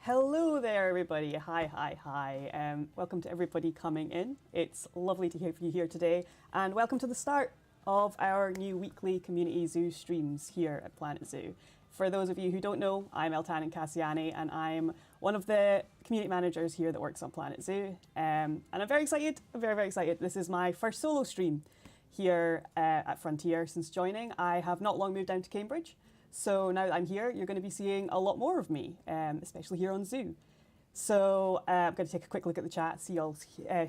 Hello there, everybody. Hi. Welcome to everybody coming in. It's lovely to have you here today, and welcome to the start of our new weekly Community Zoo streams here at Planet Zoo. For those of you who don't know, I'm Eltan Kassiani, and I'm one of the community managers here that works on Planet Zoo. And I'm very excited. I'm very excited. This is my first solo stream here at Frontier since joining. I have not long moved down to Cambridge. So now that I'm here, you're going to be seeing a lot more of me, especially here on Zoo. So I'm going to take a quick look at the chat, see who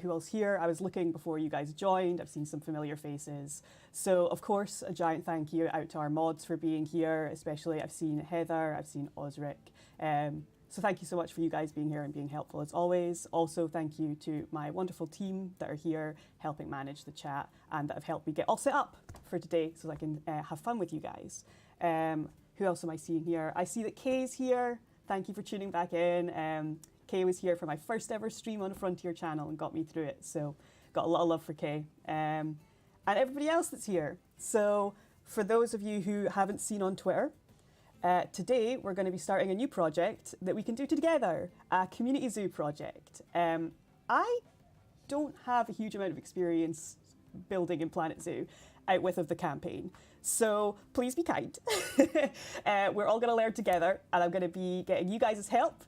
else here. I was looking before you guys joined. I've seen some familiar faces. So of course, a giant thank you out to our mods for being here, especially I've seen Heather, I've seen Osric. So thank you so much for you guys being here and being helpful as always. Also, thank you to my wonderful team that are here helping manage the chat and that have helped me get all set up for today so that I can have fun with you guys. Who else am I seeing here? I see that Kay's here. Thank you for tuning back in. Kay was here for my first ever stream on the Frontier channel and got me through it. So got a lot of love for Kay. And everybody else that's here. So for those of you who haven't seen on Twitter, today we're going to be starting a new project that we can do together, a Community Zoo project. I don't have a huge amount of experience building in Planet Zoo out with of the campaign. So please be kind. We're all going to learn together, and I'm going to be getting you guys' help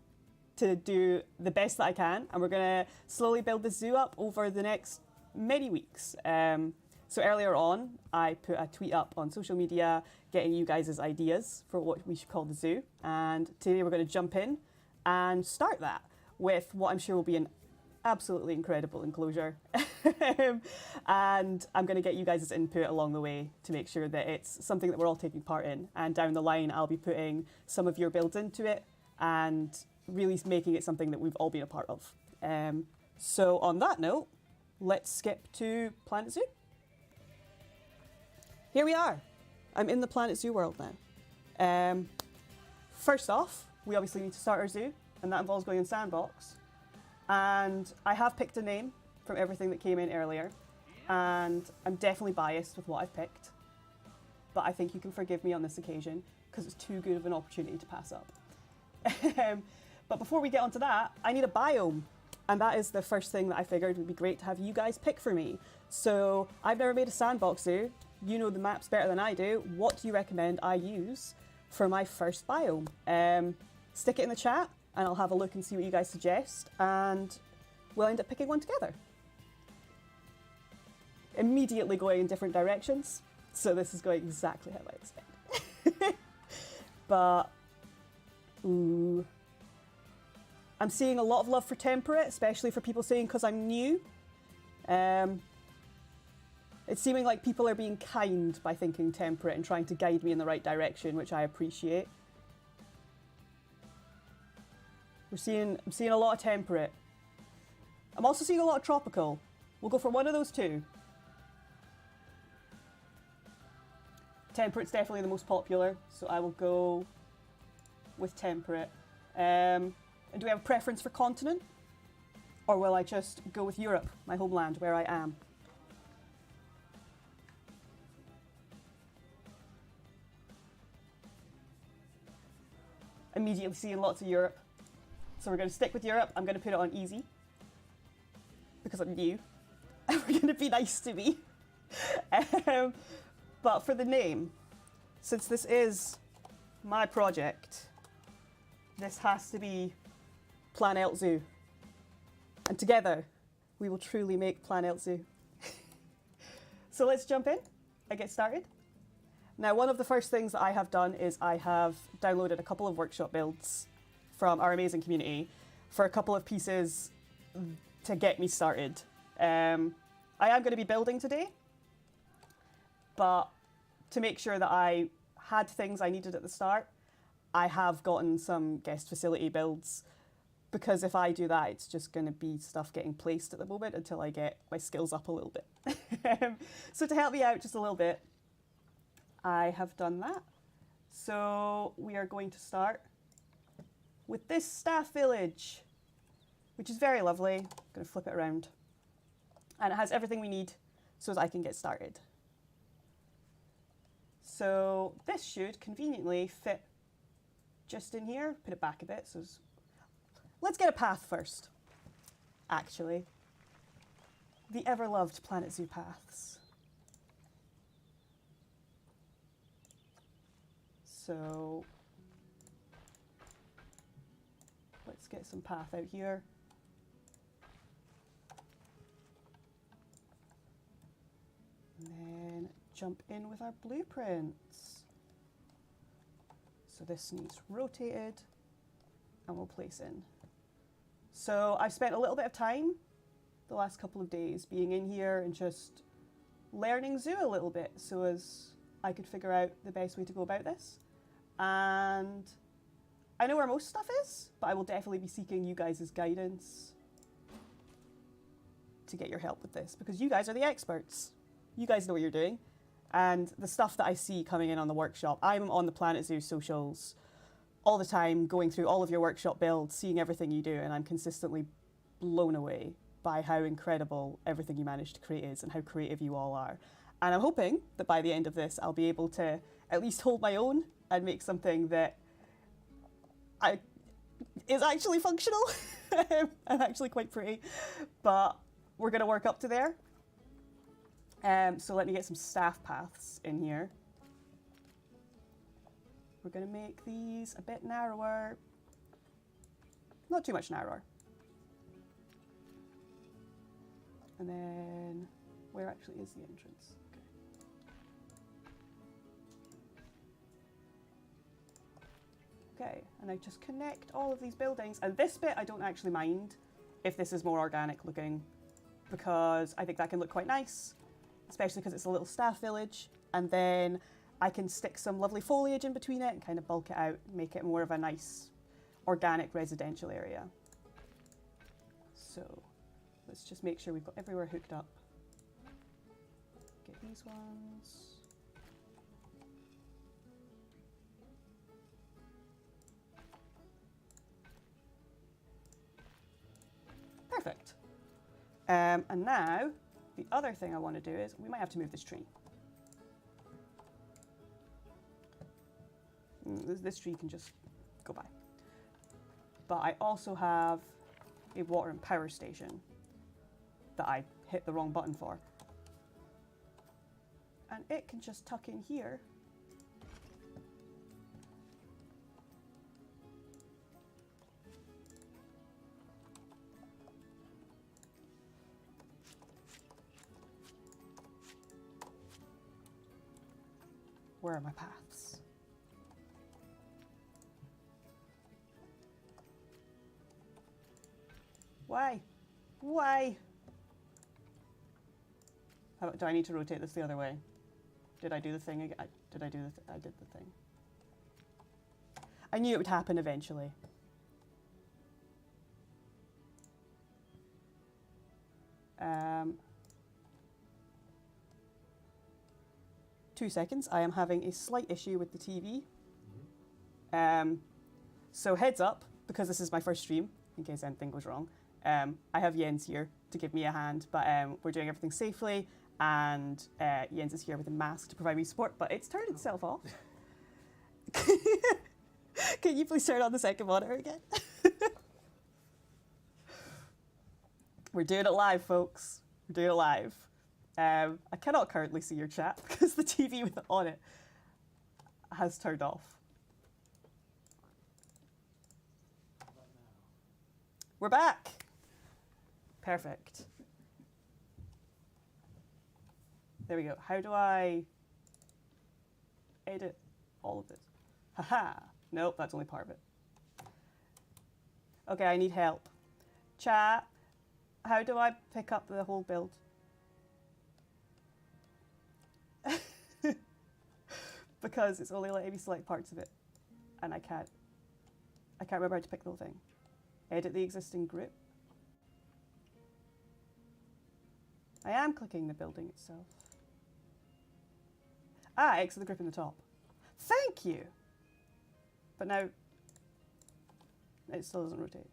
to do the best that I can. And we're going to slowly build the zoo up over the next many weeks. So earlier on, I put a tweet up on social media getting you guys' ideas for what we should call the zoo. And today we're going to jump in and start that with what I'm sure will be an absolutely incredible enclosure. And I'm going to get you guys' input along the way to make sure that it's something that we're all taking part in. And down the line, I'll be putting some of your builds into it and really making it something that we've all been a part of. So on that note, let's skip to Planet Zoo. Here we are. I'm in the Planet Zoo world now. First off, we obviously need to start our zoo, and that involves going in sandbox. And I have picked a name from everything that came in earlier, and I'm definitely biased with what I've picked, but I think you can forgive me on this occasion because it's too good of an opportunity to pass up. But before we get onto that, I need a biome, and that is the first thing that I figured would be great to have you guys pick for me. So I've never made a sandbox zoo. You know the maps better than I do. What do you recommend I use for my first biome? Stick it in the chat, and I'll have a look and see what you guys suggest, and we'll end up picking one together. Immediately going in different directions, so this is going exactly how I expect. But, ooh. I'm seeing a lot of love for temperate, especially for people saying because I'm new. It's seeming like people are being kind by thinking temperate and trying to guide me in the right direction, which I appreciate. I'm seeing a lot of temperate. I'm also seeing a lot of tropical. We'll go for one of those two. Temperate's definitely the most popular, so I will go with temperate. And do we have a preference for continent? Or will I just go with Europe, my homeland, where I am? Immediately seeing lots of Europe. So we're going to stick with Europe. I'm going to put it on easy because I'm new. And we're going to be nice to me. But for the name, since this is my project, this has to be PlanElt Zoo. And together, we will truly make PlanElt Zoo. So let's jump in and get started. Now, one of the first things that I have done is I have downloaded a couple of workshop builds from our amazing community for a couple of pieces to get me started. I am going to be building today, but to make sure that I had things I needed at the start, I have gotten some guest facility builds, because if I do that, it's just going to be stuff getting placed at the moment until I get my skills up a little bit. So to help me out just a little bit, I have done that. So we are going to start with this staff village, which is very lovely. I'm going to flip it around. And it has everything we need so that I can get started. So this should conveniently fit just in here. Put it back a bit. So let's get a path first, actually. The ever-loved Planet Zoo paths. So let's get some path out here. And then jump in with our blueprints. So this needs rotated, and we'll place in. So I've spent a little bit of time the last couple of days being in here and just learning Zoo a little bit so as I could figure out the best way to go about this. And I know where most stuff is, but I will definitely be seeking you guys' guidance to get your help with this, because you guys are the experts. You guys know what you're doing. And the stuff that I see coming in on the workshop, I'm on the Planet Zoo socials all the time, going through all of your workshop builds, seeing everything you do, and I'm consistently blown away by how incredible everything you manage to create is and how creative you all are. And I'm hoping that by the end of this, I'll be able to at least hold my own and make something that is actually functional and actually quite pretty. But we're going to work up to there. So let me get some staff paths in here. We're going to make these a bit narrower. Not too much narrower. And then, where actually is the entrance? Okay, and I just connect all of these buildings. And this bit I don't actually mind if this is more organic looking, because I think that can look quite nice, especially because it's a little staff village. And then I can stick some lovely foliage in between it and kind of bulk it out, make it more of a nice organic residential area. So let's just make sure we've got everywhere hooked up. Get these ones. Perfect. And now the other thing I want to do is we might have to move this tree. This tree can just go by. But I also have a water and power station that I hit the wrong button for. And it can just tuck in here. Where are my paths? Why? Why? Do I need to rotate this the other way? Did I do the thing again? I did the thing. I knew it would happen eventually. 2 seconds. I am having a slight issue with the TV. So heads up, because this is my first stream, in case anything goes wrong. I have Jens here to give me a hand, but we're doing everything safely, and Jens is here with a mask to provide me support, but it's turned itself off. Can you please turn on the second monitor again? We're doing it live, folks. We're doing it live. I cannot currently see your chat because the TV with it on it has turned off. We're back. Perfect. There we go. How do I edit all of this? Haha. Nope, that's only part of it. Okay, I need help. Chat, how do I pick up the whole build? Because it's only letting me select parts of it, and I can't remember how to pick the whole thing. Edit the existing group. I am clicking the building itself. Ah, exit the group in the top. Thank you. But now it still doesn't rotate.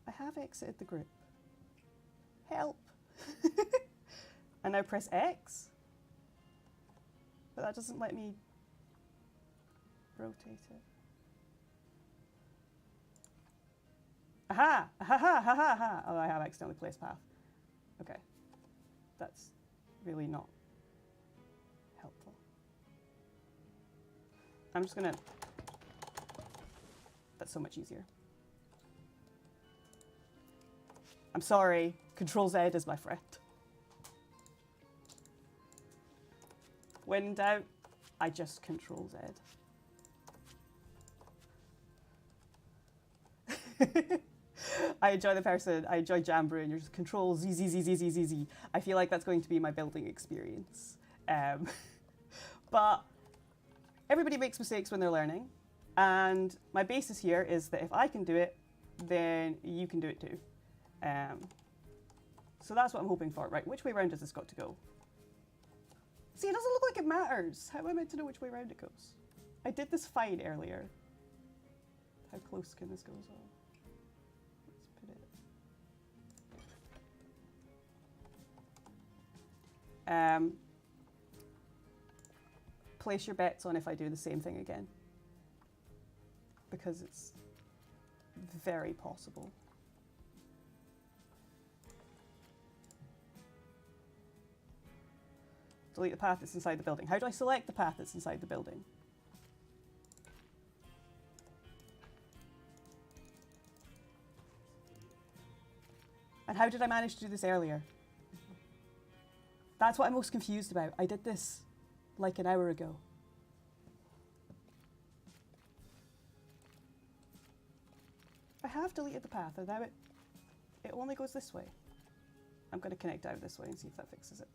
I have exited the group. Help. And now press X. But that doesn't let me rotate it. Aha! Ha ha ha ha ha! Oh, I have accidentally placed path. Okay. That's really not helpful. I'm just gonna... That's so much easier. I'm sorry. Control Z is my friend. When in doubt, I just Control Z. I enjoy the person. I enjoy Jamboree, and you're just Control Z Z Z Z Z Z Z. I feel like that's going to be my building experience. But everybody makes mistakes when they're learning, and my basis here is that if I can do it, then you can do it too. So that's what I'm hoping for. Right, which way round has this got to go? See, it doesn't look like it matters. How am I meant to know which way round it goes? I did this fine earlier. How close can this go as well? Let's put it. Place your bets on if I do the same thing again, because it's very possible. Delete the path that's inside the building. How do I select the path that's inside the building? And how did I manage to do this earlier? That's what I'm most confused about. I did this like an hour ago. I have deleted the path, and now it only goes this way. I'm going to connect out this way and see if that fixes it.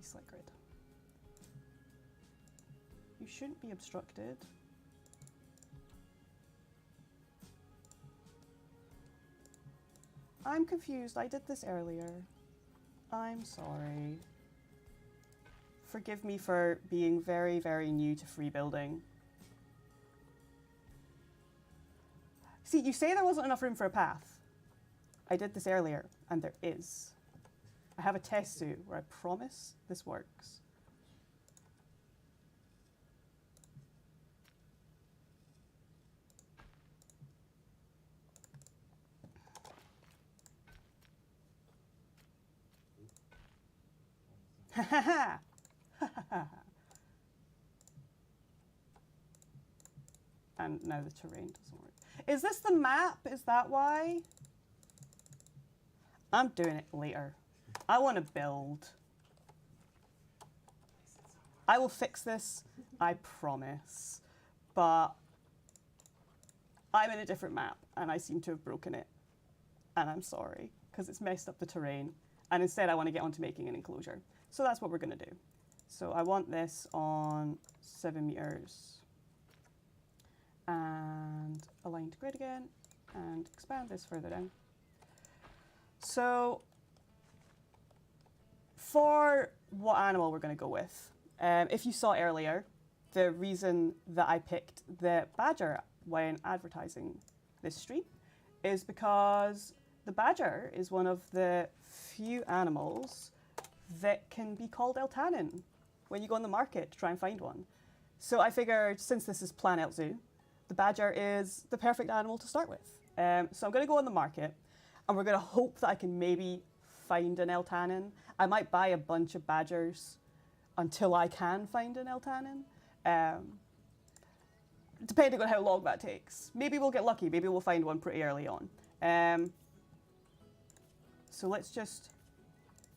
Deselect grid. You shouldn't be obstructed. I'm confused. I did this earlier. I'm sorry. Forgive me for being very, very new to free building. See, you say there wasn't enough room for a path. I did this earlier, and there is. I have a test suit where I promise this works. Ha ha ha! Ha ha ha! And now the terrain doesn't work. Is this the map? Is that why? I'm doing it later. I want to build. I will fix this, I promise. But I'm in a different map, and I seem to have broken it. And I'm sorry, because it's messed up the terrain. And instead, I want to get on to making an enclosure. So that's what we're going to do. So I want this on 7 meters. And align to grid again. And expand this further down. So for what animal we're going to go with, if you saw earlier, the reason that I picked the badger when advertising this stream is because the badger is one of the few animals that can be called Eltanin when you go on the market to try and find one. So I figured, since this is PlanElt Zoo, the badger is the perfect animal to start with. So I'm going to go on the market, and we're going to hope that I can maybe find an Eltanin. I might buy a bunch of badgers until I can find an Eltanin, depending on how long that takes. Maybe we'll get lucky. Maybe we'll find one pretty early on. So let's just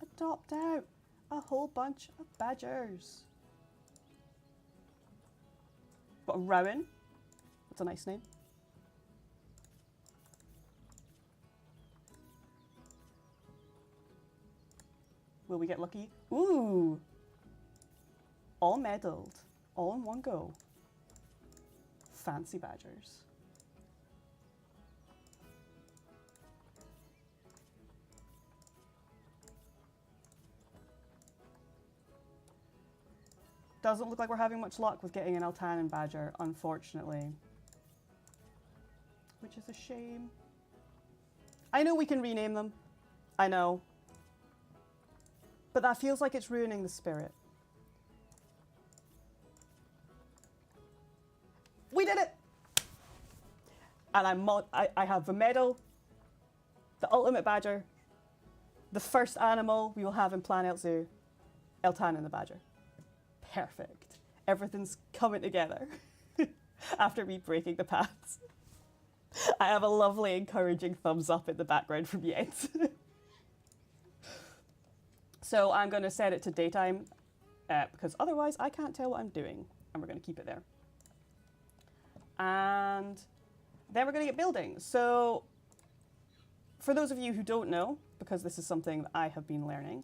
adopt out a whole bunch of badgers. Got a Rowan. That's a nice name. Will we get lucky? Ooh! All medalled. All in one go. Fancy badgers. Doesn't look like we're having much luck with getting an Eltanin badger, unfortunately. Which is a shame. I know we can rename them. I know. But that feels like it's ruining the spirit. We did it! And I have the medal, the ultimate badger, the first animal we will have in PlanElt Zoo, Eltanin the badger. Perfect. Everything's coming together after me breaking the paths. I have a lovely encouraging thumbs up in the background from Jens. So I'm going to set it to daytime because otherwise I can't tell what I'm doing, and we're going to keep it there. And then we're going to get building. So for those of you who don't know, because this is something that I have been learning,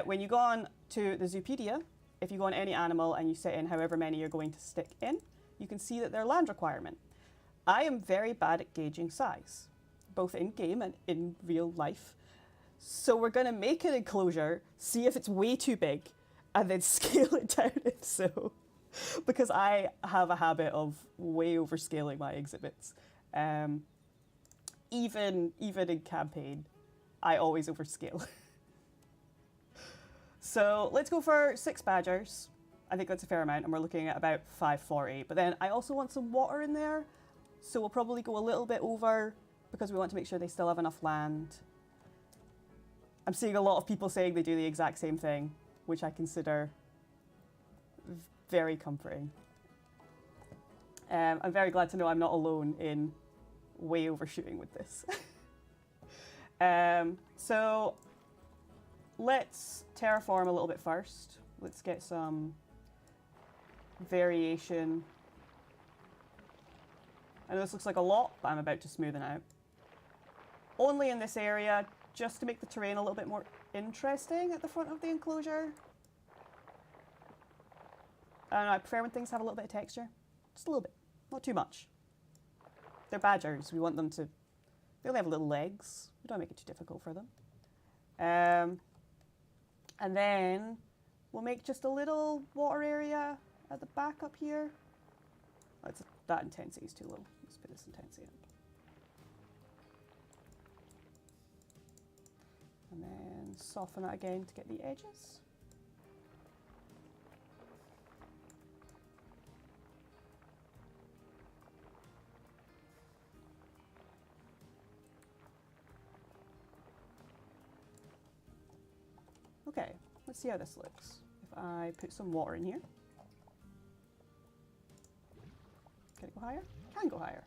when you go on to the Zoopedia, if you go on any animal and you set in however many you're going to stick in, you can see that their land requirement. I am very bad at gauging size, both in game and in real life. So we're going to make an enclosure, see if it's way too big, and then scale it down if so. Because I have a habit of way overscaling my exhibits. Even in campaign, I always overscale. So let's go for 6 badgers. I think that's a fair amount, and we're looking at about 548. But then I also want some water in there, so we'll probably go a little bit over because we want to make sure they still have enough land. I'm seeing a lot of people saying they do the exact same thing, which I consider very comforting. I'm very glad to know I'm not alone in way overshooting with this. So let's terraform a little bit first. Let's get some variation. I know this looks like a lot, but I'm about to smoothen out. Only in this area, just to make the terrain a little bit more interesting at the front of the enclosure. I don't know, I prefer when things have a little bit of texture. Just a little bit, not too much. They're badgers, we want them to, they only have little legs. We don't make it too difficult for them. And then we'll make just a little water area at the back up here. Oh, that intensity is too low. Let's put this intensity up. And then soften it again to get the edges. Okay, let's see how this looks. If I put some water in here. Can it go higher? Can go higher.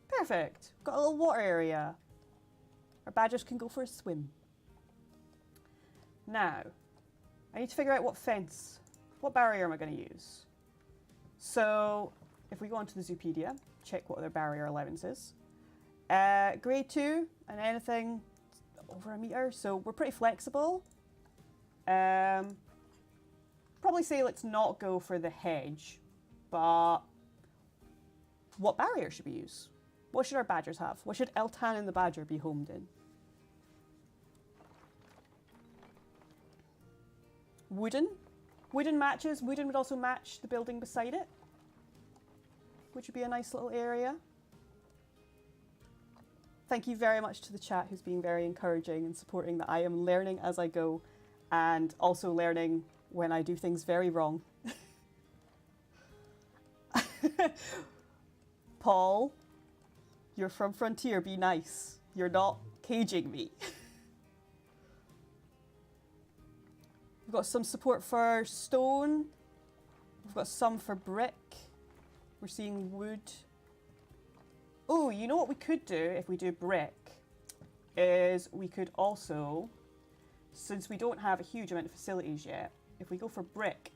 Perfect. Got a little water area. Our badgers can go for a swim. Now, I need to figure out what barrier am I going to use? So, if we go onto the Zoopedia, check what their barrier allowance is. Grade 2 and anything over a meter, so we're pretty flexible. Probably say let's not go for the hedge, but what barrier should we use? What should our badgers have? What should Eltanin the badger be homed in? Wooden? Wooden matches. Wooden would also match the building beside it. which would be a nice little area. Thank you very much to the chat who's been very encouraging and supporting that I am learning as I go and also learning when I do things very wrong. Paul, you're from Frontier, be nice. You're not caging me. We've got some support for stone. We've got some for brick. We're seeing wood. Oh, you know what we could do if we do brick is we could also, since we don't have a huge amount of facilities yet, if we go for brick,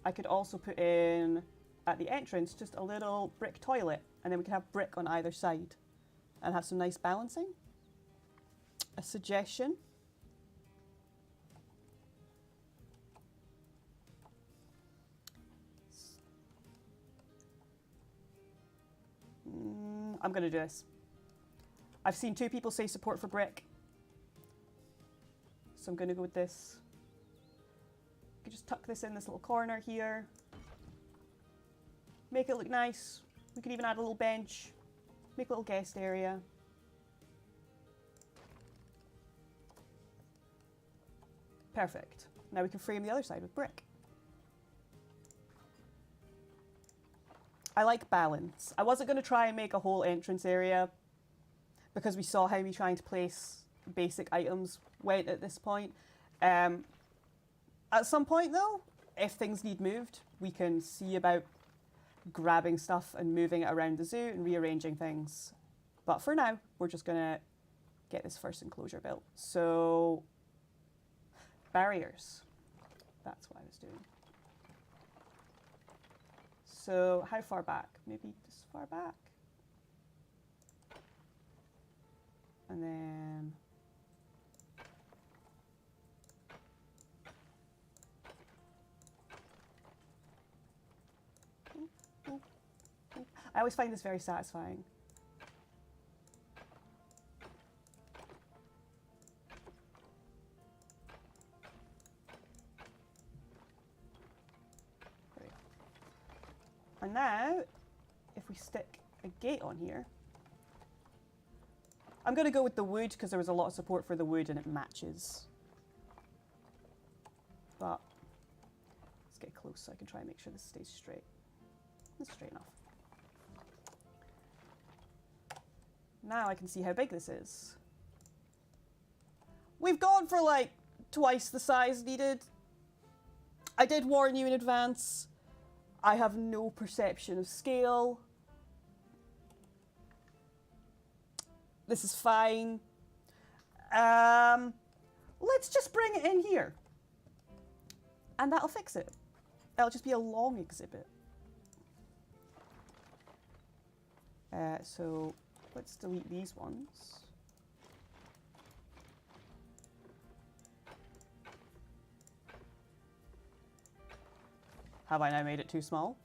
I could also put in at the entrance just a little brick toilet, and then we could have brick on either side and have some nice balancing. A suggestion. I'm going to do this. I've seen 2 people say support for brick. So I'm going to go with this. You could just tuck this in this little corner here. Make it look nice. We could even add a little bench. Make a little guest area. Perfect. Now we can frame the other side with brick. I like balance. I wasn't going to try and make a whole entrance area because we saw how me trying to place basic items went at this point. At some point though, if things need moved, we can see about grabbing stuff and moving it around the zoo and rearranging things. But for now, we're just going to get this first enclosure built. So, barriers. That's what I was doing. So how far back? Maybe this far back. And then I always find this very satisfying. And now, if we stick a gate on here, I'm going to go with the wood because there was a lot of support for the wood and it matches. But let's get close so I can try and make sure this stays straight. It's straight enough. Now I can see how big this is. We've gone for like twice the size needed. I did warn you in advance. I have no perception of scale. This is fine. Let's just bring it in here. And that'll fix it. That'll just be a long exhibit. So let's delete these ones. Have I now made it too small?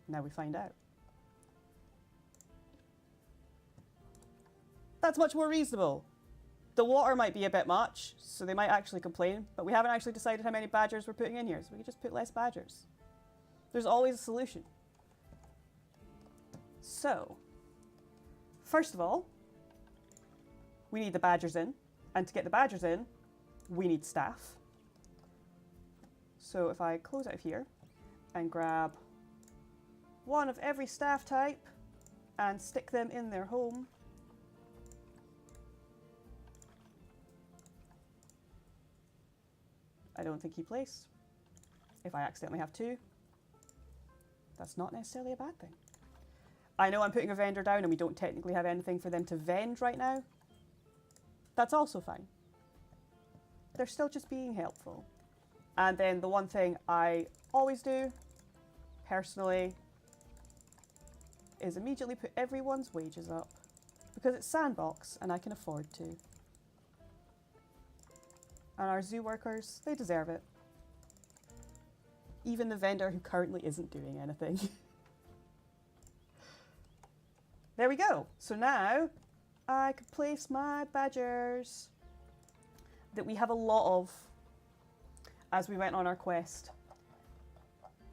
Now we find out. That's much more reasonable. The water might be a bit much, so they might actually complain, but we haven't actually decided how many badgers we're putting in here, so we can just put less badgers. There's always a solution. So, first of all, we need the badgers in, and to get the badgers in, we need staff. So if I close out of here and grab one of every staff type and stick them in their home, I don't think he placed. If I accidentally have 2, that's not necessarily a bad thing. I know I'm putting a vendor down and we don't technically have anything for them to vend right now. That's also fine. They're still just being helpful. And then the one thing I always do, personally, is immediately put everyone's wages up. Because it's sandbox and I can afford to. And our zoo workers, they deserve it. Even the vendor who currently isn't doing anything. There we go. So now I can place my badgers that we have a lot of as we went on our quest.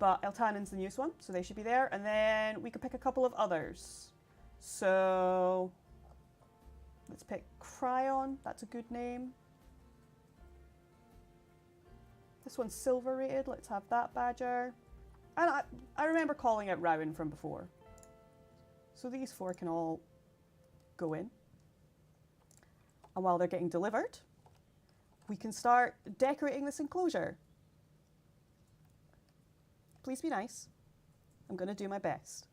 but Eltanen's the newest one, so they should be there. And then we could pick a couple of others. So let's pick Cryon. That's a good name. This one's silver rated. Let's have that badger. And I remember calling it Rowan from before. So these 4 can all go in. And while they're getting delivered, we can start decorating this enclosure. Please be nice. I'm going to do my best.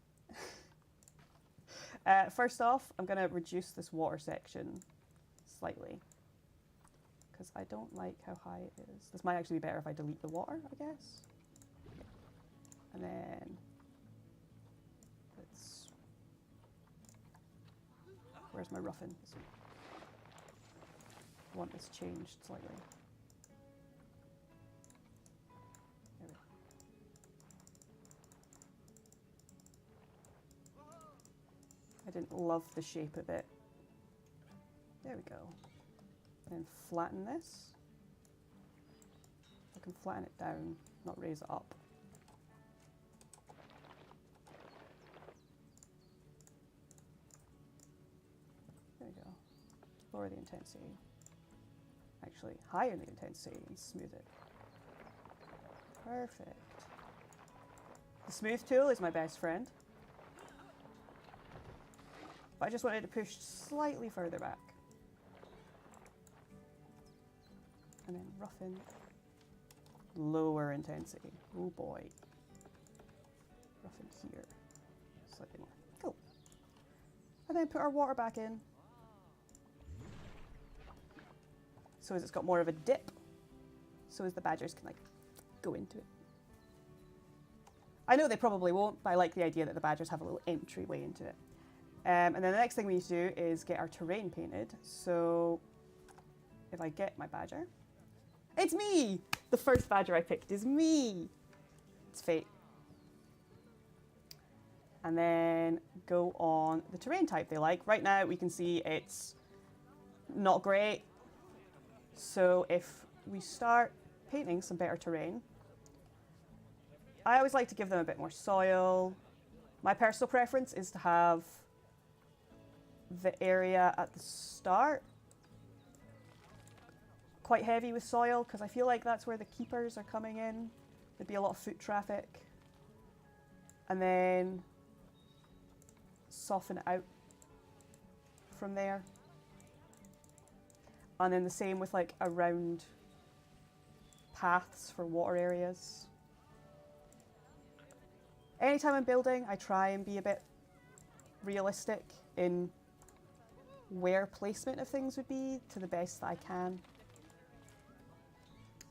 First off, I'm going to reduce this water section slightly, because I don't like how high it is. This might actually be better if I delete the water, I guess. And then let's... Where's my roughen? I want this changed slightly. There we go. I didn't love the shape of it. There we go. And then flatten this. I can flatten it down, not raise it up. There we go. Lower the intensity. Actually, higher the intensity and smooth it. Perfect. The smooth tool is my best friend. But I just wanted to push slightly further back. And then roughen. Lower intensity. Oh boy. Roughen here. Slightly more. Cool. And then put our water back in. So as it's got more of a dip, so as the badgers can like go into it. I know they probably won't, but I like the idea that the badgers have a little entryway into it. And then the next thing we need to do is get our terrain painted. So if I get my badger, it's me! The first badger I picked is me! It's fate. And then go on the terrain type they like. Right now we can see it's not great. So if we start painting some better terrain, I always like to give them a bit more soil. My personal preference is to have the area at the start quite heavy with soil, because I feel like that's where the keepers are coming in. There'd be a lot of foot traffic. And then soften it out from there. And then the same with like around paths for water areas. Anytime I'm building, I try and be a bit realistic in where placement of things would be to the best that I can.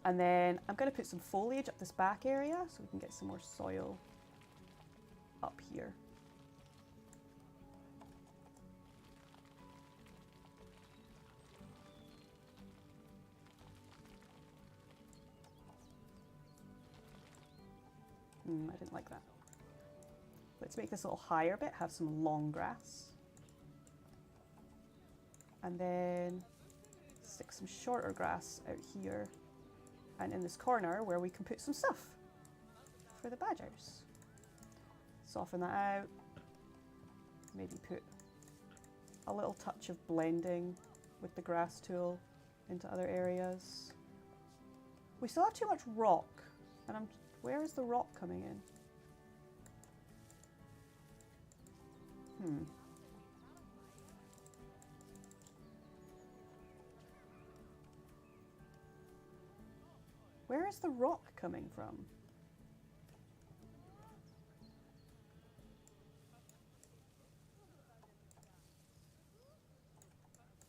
And then I'm going to put some foliage up this back area so we can get some more soil up here. I didn't like that. Let's make this a little higher bit, have some long grass. And then stick some shorter grass out here and in this corner where we can put some stuff for the badgers. Soften that out. Maybe put a little touch of blending with the grass tool into other areas. We still have too much rock, and where is the rock coming in? Where is the rock coming from?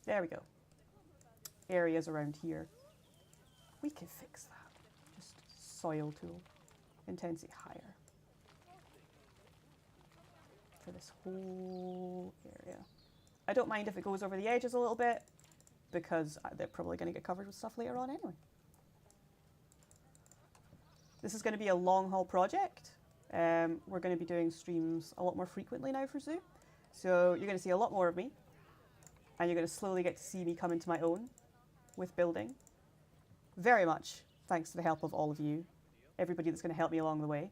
There we go. Areas around here. We can fix that. Just soil tool. Intensity higher. For this whole area. I don't mind if it goes over the edges a little bit, because they're probably going to get covered with stuff later on anyway. This is going to be a long haul project. We're going to be doing streams a lot more frequently now for Zoo. So you're going to see a lot more of me. And you're going to slowly get to see me come into my own with building. Very much thanks to the help of all of you. Everybody that's going to help me along the way.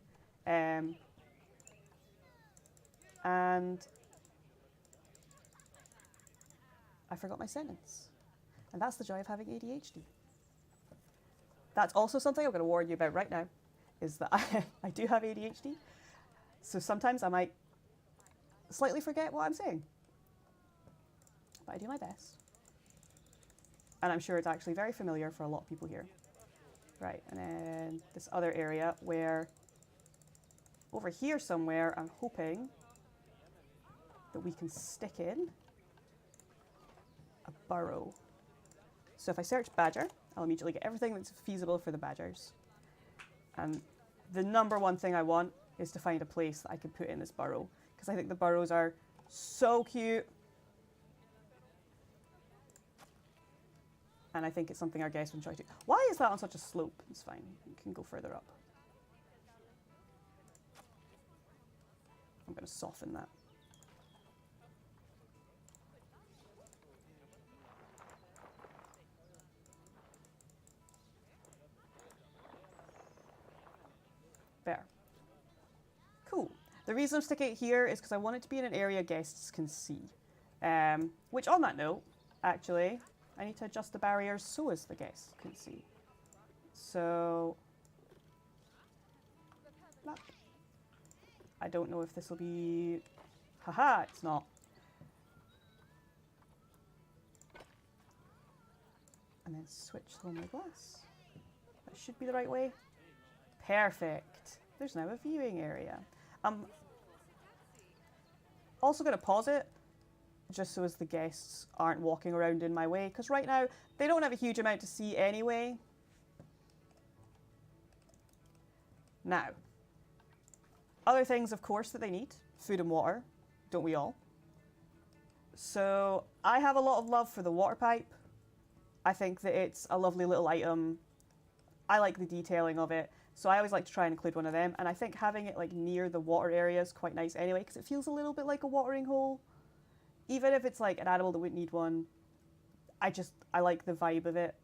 And I forgot my sentence. And that's the joy of having ADHD. That's also something I'm going to warn you about right now, is that I do have ADHD. So sometimes I might slightly forget what I'm saying. But I do my best. And I'm sure it's actually very familiar for a lot of people here. Right, and then this other area where, over here somewhere, I'm hoping that we can stick in a burrow. So if I search badger, I'll immediately get everything that's feasible for the badgers. And the number one thing I want is to find a place that I can put in this burrow, because I think the burrows are so cute. And I think it's something our guests would enjoy too. Why is that on such a slope? It's fine, you can go further up. I'm going to soften that. There. Cool. The reason I'm sticking it here is because I want it to be in an area guests can see. Which, on that note, actually, I need to adjust the barriers so as the guests can see. So, I don't know if this will be, haha, it's not. And then switch on the glass. That should be the right way. Perfect. There's now a viewing area. I'm also going to pause it, just so as the guests aren't walking around in my way, because right now they don't have a huge amount to see anyway. Now, other things, of course, that they need. Food and water, don't we all? So I have a lot of love for the water pipe. I think that it's a lovely little item. I like the detailing of it. So I always like to try and include one of them. And I think having it like near the water area is quite nice anyway, because it feels a little bit like a watering hole. Even if it's like an animal that wouldn't need one, I like the vibe of it.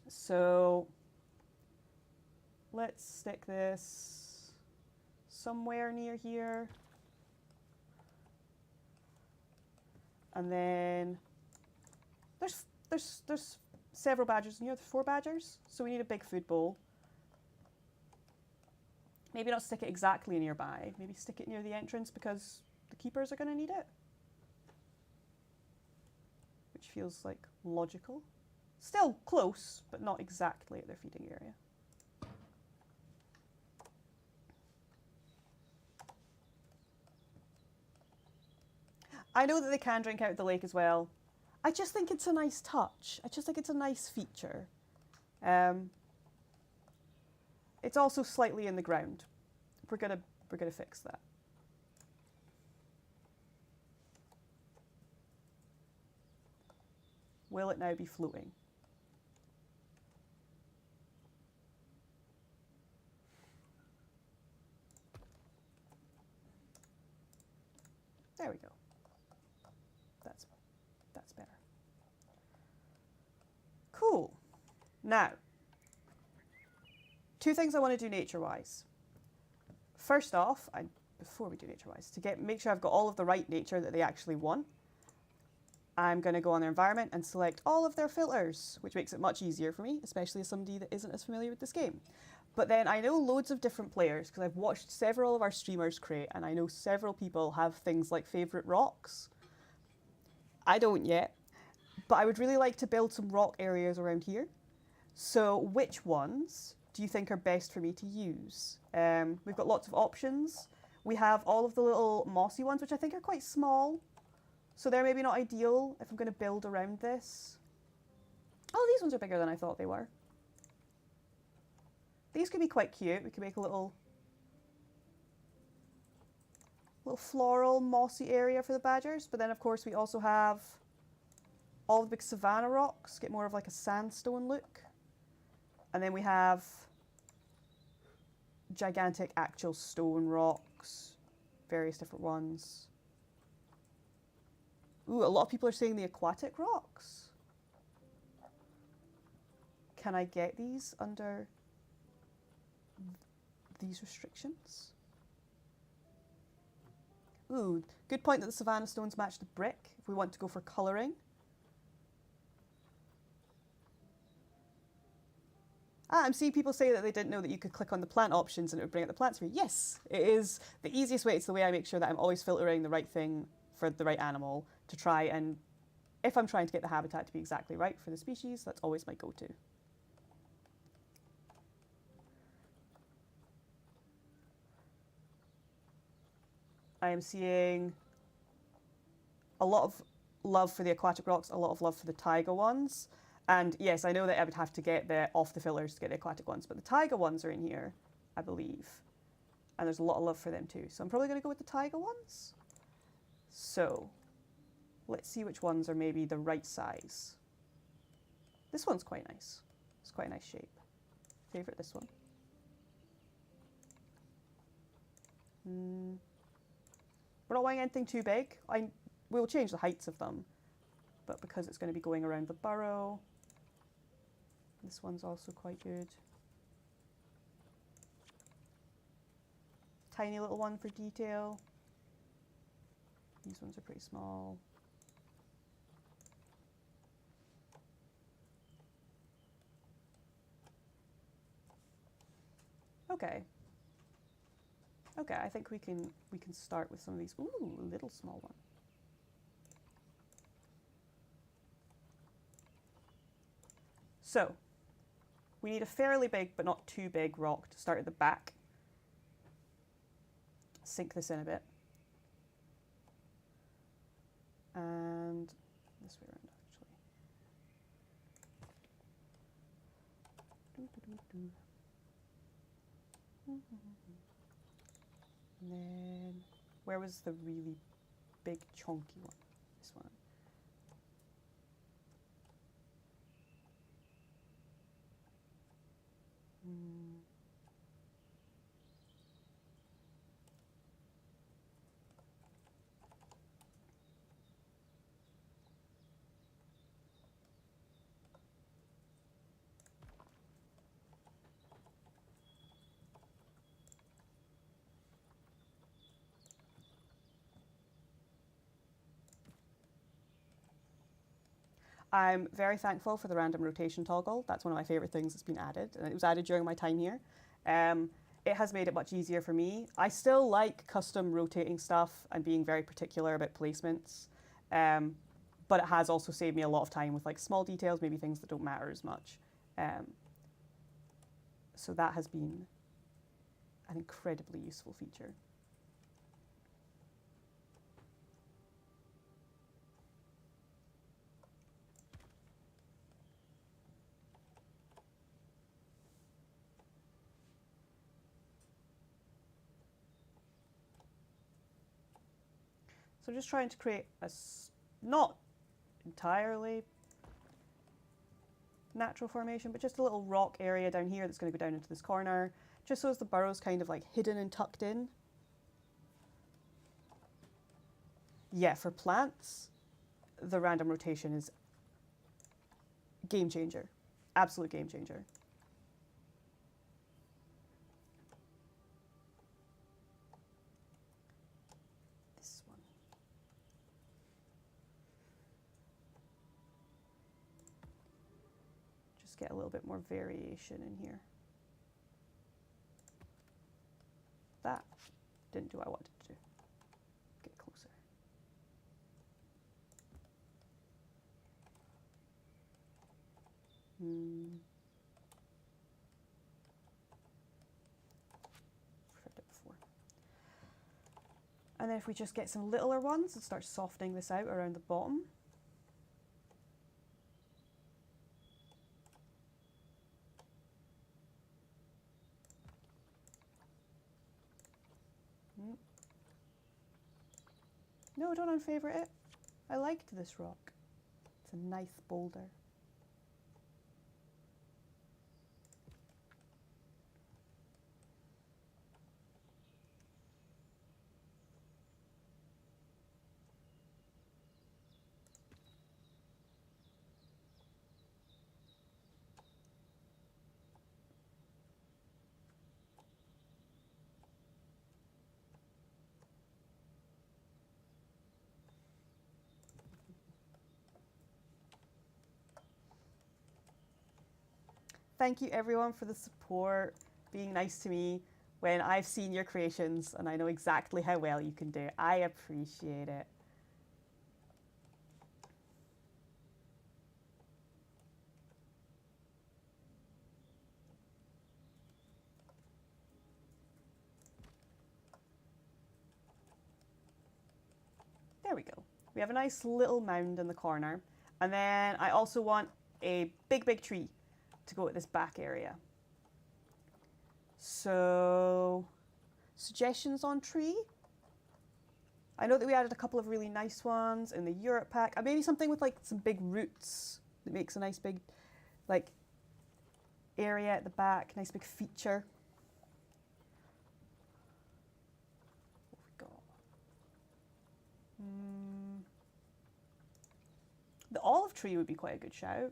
So let's stick this somewhere near here. And then there's several badgers in here. There's 4 badgers, so we need a big food bowl. Maybe not stick it exactly nearby. Maybe stick it near the entrance because the keepers are going to need it. Which feels like logical. Still close, but not exactly at their feeding area. I know that they can drink out of the lake as well. I just think it's a nice touch. I just think it's a nice feature. It's also slightly in the ground. We're gonna fix that. Will it now be floating? There we go. That's better. Cool. Now, 2 things I want to do nature-wise. First off, before we do nature-wise, to make sure I've got all of the right nature that they actually want, I'm going to go on their environment and select all of their filters, which makes it much easier for me, especially as somebody that isn't as familiar with this game. But then I know loads of different players, because I've watched several of our streamers create, and I know several people have things like favourite rocks. I don't yet, but I would really like to build some rock areas around here. So which ones do you think are best for me to use? We've got lots of options. We have all of the little mossy ones, which I think are quite small. So they're maybe not ideal if I'm going to build around this. Oh, these ones are bigger than I thought they were. These could be quite cute. We could make a little floral mossy area for the badgers. But then of course we also have all the big savanna rocks, get more of like a sandstone look. And then we have gigantic actual stone rocks, various different ones. Ooh, a lot of people are saying the aquatic rocks. Can I get these under these restrictions. Ooh, good point that the Savannah stones match the brick if we want to go for colouring. I'm seeing people say that they didn't know that you could click on the plant options and it would bring up the plants for you. Yes, it is the easiest way. It's the way I make sure that I'm always filtering the right thing for the right animal to try and, if I'm trying to get the habitat to be exactly right for the species, that's always my go-to. I am seeing a lot of love for the aquatic rocks, a lot of love for the taiga ones. And yes, I know that I would have to get off the fillers to get the aquatic ones, but the taiga ones are in here, I believe. And there's a lot of love for them too. So I'm probably going to go with the taiga ones. So let's see which ones are maybe the right size. This one's quite nice. It's quite a nice shape. Favorite this one. We're not wanting anything too big. We'll change the heights of them, but because it's going to be going around the burrow, this one's also quite good. Tiny little one for detail. These ones are pretty small. Okay. Okay, I think we can start with some of these. Ooh, a little small one. So, we need a fairly big but not too big rock to start at the back. Sink this in a bit. And this way around, actually. And then, where was the really big chunky one? This one. I'm very thankful for the random rotation toggle. That's one of my favorite things that's been added, and it was added during my time here. It has made it much easier for me. I still like custom rotating stuff and being very particular about placements, but it has also saved me a lot of time with like small details, maybe things that don't matter as much. So that has been an incredibly useful feature. So just trying to create a not entirely natural formation, but just a little rock area down here that's going to go down into this corner, just so as the burrow's kind of like hidden and tucked in. Yeah, for plants, the random rotation is game changer. Absolute game changer. This one. Just get a little bit more variation in here. That didn't do what I wanted to do. Get closer. And then if we just get some littler ones and start softening this out around the bottom. No, don't unfavourite it. I liked this rock. It's a nice boulder. Thank you everyone for the support, being nice to me when I've seen your creations and I know exactly how well you can do it. I appreciate it. There we go. We have a nice little mound in the corner. And then I also want a big, big tree to go at this back area. So, suggestions on tree? I know that we added a couple of really nice ones in the Europe pack. Maybe something with like some big roots that makes a nice big like area at the back, nice big feature. The olive tree would be quite a good shout.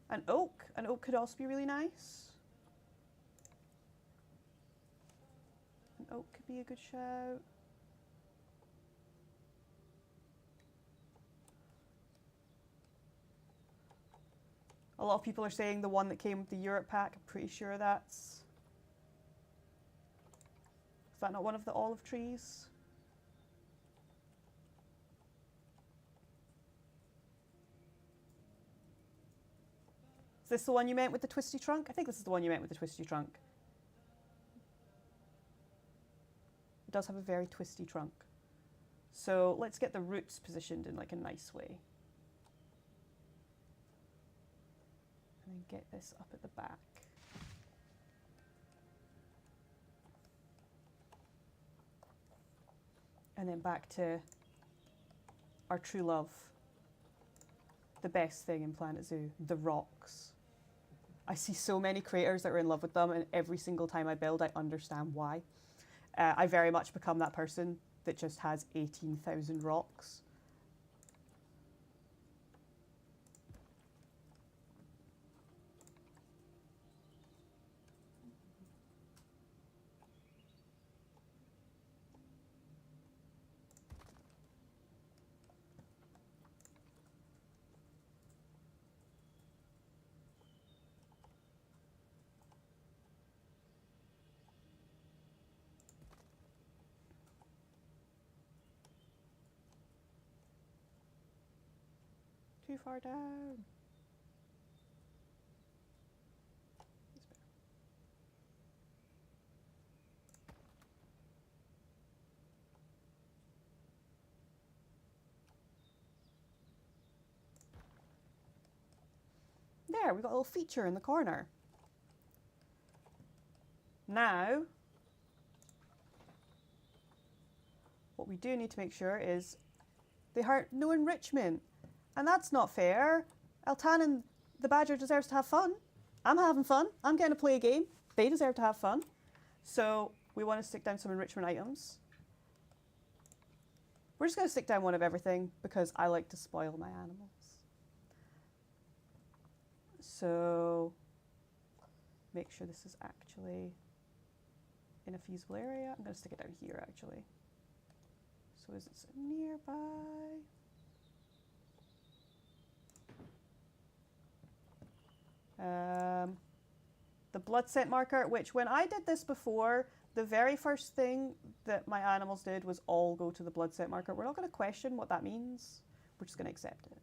An oak could also be really nice. An oak could be a good shout. A lot of people are saying the one that came with the Europe pack. I'm pretty sure that's... Is that not one of the olive trees? Is this the one you meant with the twisty trunk? I think this is the one you meant with the twisty trunk. It does have a very twisty trunk. So let's get the roots positioned in like a nice way. And then get this up at the back. And then back to our true love. The best thing in Planet Zoo, the rocks. I see so many creators that are in love with them, and every single time I build, I understand why. I very much become that person that just has 18,000 rocks. Too far down. There, we've got a little feature in the corner. Now, what we do need to make sure is they have no enrichment. And that's not fair. Altanin, the badger, deserves to have fun. I'm having fun. I'm getting to play a game. They deserve to have fun. So we want to stick down some enrichment items. We're just going to stick down one of everything because I like to spoil my animals. So make sure this is actually in a feasible area. I'm going to stick it down here actually. So is it nearby? The blood scent marker, which when I did this before, the very first thing that my animals did was all go to the blood scent marker. We're not going to question what that means. We're just going to accept it.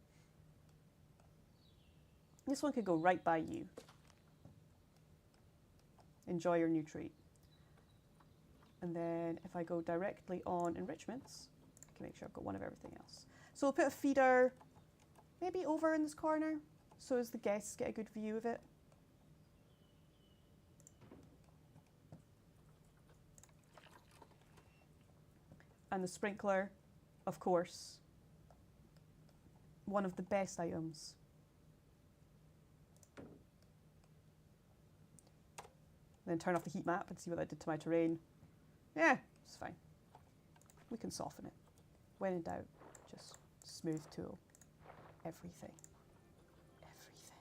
This one could go right by you. Enjoy your new treat. And then if I go directly on enrichments, I can make sure I've got one of everything else. So we'll put a feeder maybe over in this corner so as the guests get a good view of it. And the sprinkler, of course, one of the best items. Then turn off the heat map and see what that did to my terrain. Yeah, it's fine. We can soften it. When in doubt, just smooth tool. Everything. Everything.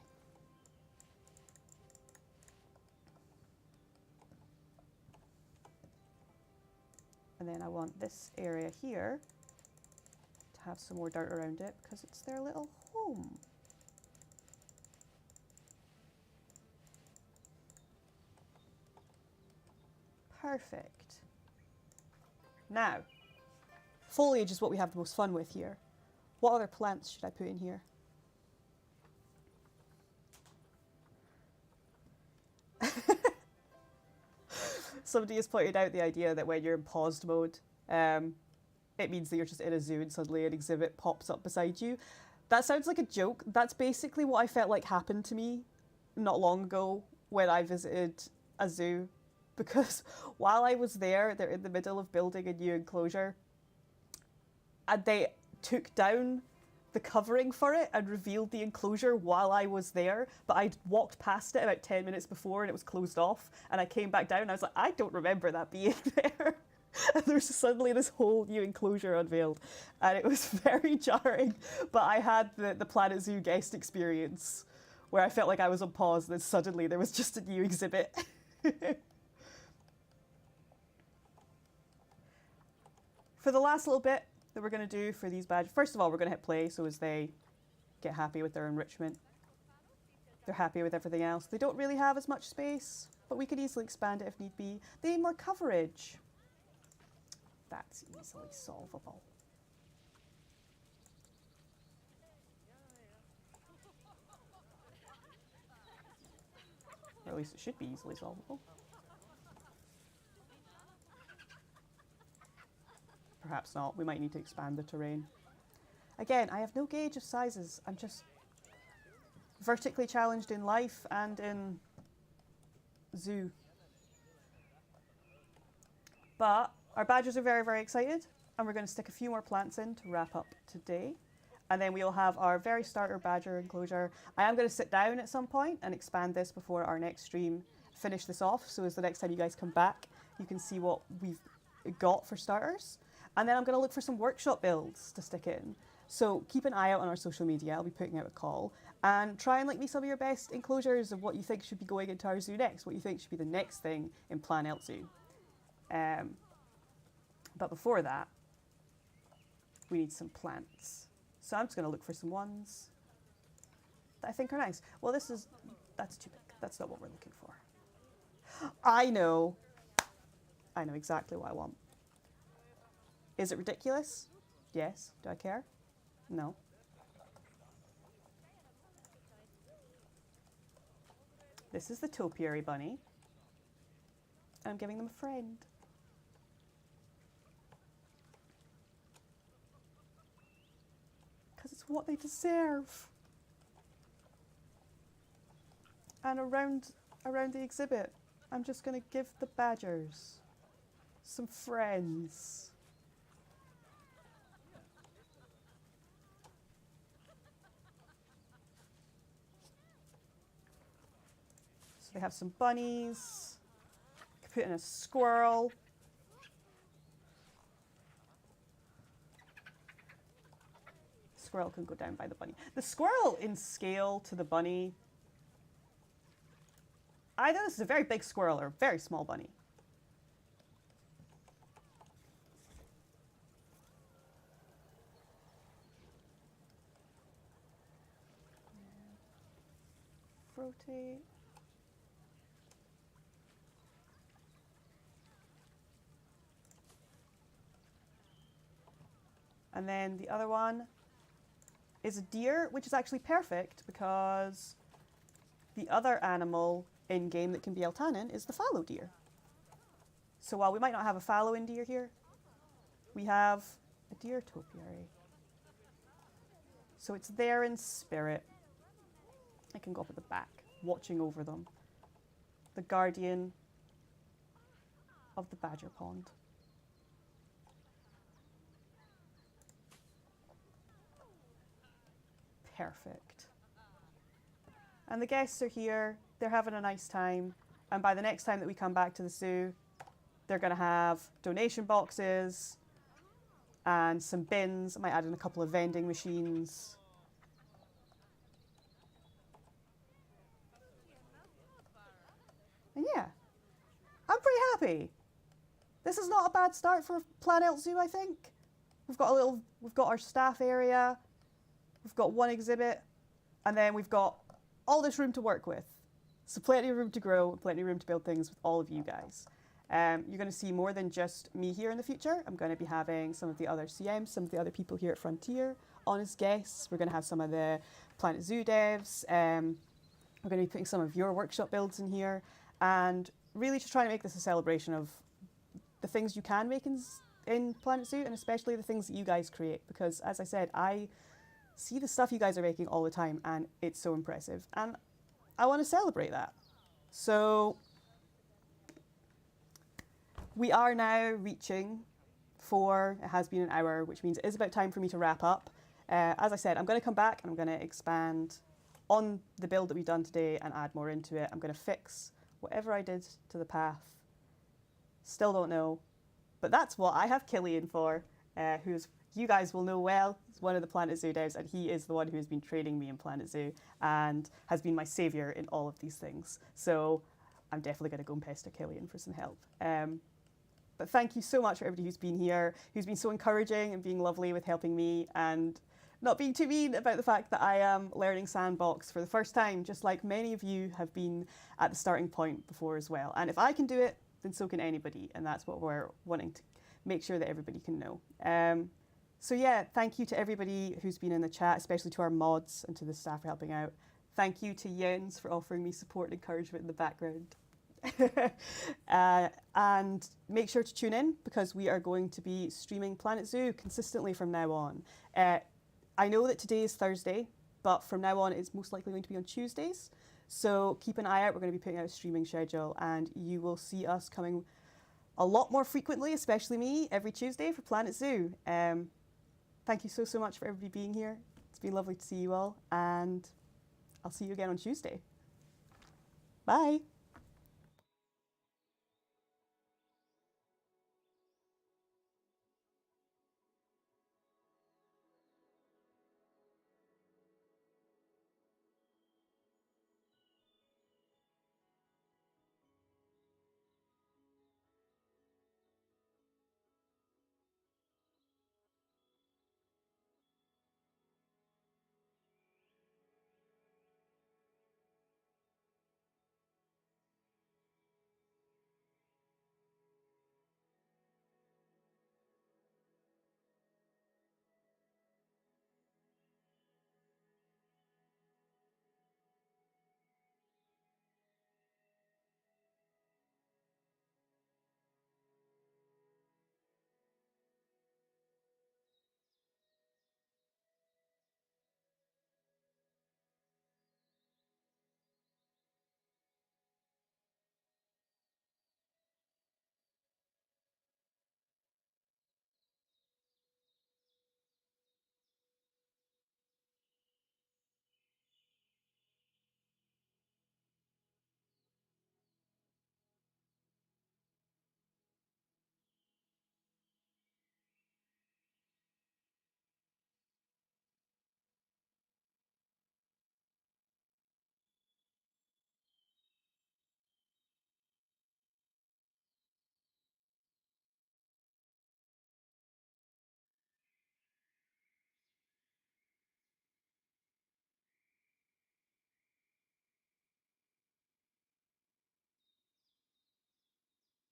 And then I want this area here to have some more dirt around it because it's their little home. Perfect. Now, foliage is what we have the most fun with here. What other plants should I put in here? Somebody has pointed out the idea that when you're in paused mode, it means that you're just in a zoo and suddenly an exhibit pops up beside you. That sounds like a joke. That's basically what I felt like happened to me not long ago when I visited a zoo. Because while I was there, they're in the middle of building a new enclosure, and they took down the covering for it and revealed the enclosure while I was there, but I'd walked past it about 10 minutes before and it was closed off, and I came back down and I was like, I don't remember that being there. And there's suddenly this whole new enclosure unveiled, and it was very jarring, but I had the Planet Zoo guest experience where I felt like I was on pause and then suddenly there was just a new exhibit. For the last little bit that we're going to do for these badges, first of all, we're going to hit play so as they get happy with their enrichment. They're happy with everything else. They don't really have as much space, but we could easily expand it if need be. They need more coverage. That's easily solvable. Or at least it should be easily solvable. Perhaps not. We might need to expand the terrain. Again, I have no gauge of sizes. I'm just vertically challenged in life and in zoo. But our badgers are very, very excited, and we're going to stick a few more plants in to wrap up today. And then we'll have our very starter badger enclosure. I am going to sit down at some point and expand this before our next stream, finish this off, so as the next time you guys come back, you can see what we've got for starters. And then I'm going to look for some workshop builds to stick in. So keep an eye out on our social media. I'll be putting out a call. And try and link me some of your best enclosures of what you think should be going into our zoo next, what you think should be the next thing in PlanElt Zoo. But before that, we need some plants. So I'm just going to look for some ones that I think are nice. Well, that's too big. That's not what we're looking for. I know exactly what I want. Is it ridiculous? Yes. Do I care? No. This is the topiary bunny. I'm giving them a friend. Because it's what they deserve. And around the exhibit, I'm just going to give the badgers some friends. So they have some bunnies. Could put in a squirrel. Squirrel can go down by the bunny. The squirrel in scale to the bunny, either this is a very big squirrel or a very small bunny. Rotate. And then the other one is a deer, which is actually perfect because the other animal in game that can be Eltanin is the fallow deer. So while we might not have a fallow in deer here, we have a deer topiary. So it's there in spirit. I can go up at the back, watching over them. The guardian of the badger pond. Perfect. And the guests are here, they're having a nice time, and by the next time that we come back to the zoo, they're going to have donation boxes and some bins. I might add in a couple of vending machines. And yeah, I'm pretty happy. This is not a bad start for PlanElt Zoo, I think. We've got our staff area. We've got one exhibit, and then we've got all this room to work with. So plenty of room to grow, plenty of room to build things with all of you guys. You're going to see more than just me here in the future. I'm going to be having some of the other CMs, some of the other people here at Frontier on as guests. We're going to have some of the Planet Zoo devs. We're going to be putting some of your workshop builds in here, and really just trying to make this a celebration of the things you can make in Planet Zoo, and especially the things that you guys create, because as I said, I see the stuff you guys are making all the time and it's so impressive, and I want to celebrate that. So we are now reaching it has been an hour, which means it is about time for me to wrap up. As I said, I'm going to come back and I'm going to expand on the build that we've done today and add more into it. I'm going to fix whatever I did to the path. Still don't know, but that's what I have Killian for, who's, you guys will know well, he's one of the Planet Zoo devs, and he is the one who has been training me in Planet Zoo and has been my saviour in all of these things. So I'm definitely going to go and pester Killian for some help. But thank you so much for everybody who's been here, who's been so encouraging and being lovely with helping me and not being too mean about the fact that I am learning Sandbox for the first time, just like many of you have been at the starting point before as well. And if I can do it, then so can anybody. And that's what we're wanting to make sure that everybody can know. So yeah, thank you to everybody who's been in the chat, especially to our mods and to the staff for helping out. Thank you to Jens for offering me support and encouragement in the background. And make sure to tune in, because we are going to be streaming Planet Zoo consistently from now on. I know that today is Thursday, but from now on it's most likely going to be on Tuesdays. So keep an eye out. We're going to be putting out a streaming schedule, and you will see us coming a lot more frequently, especially me, every Tuesday for Planet Zoo. Thank you so much for everybody being here. It's been lovely to see you all, and I'll see you again on Tuesday. Bye.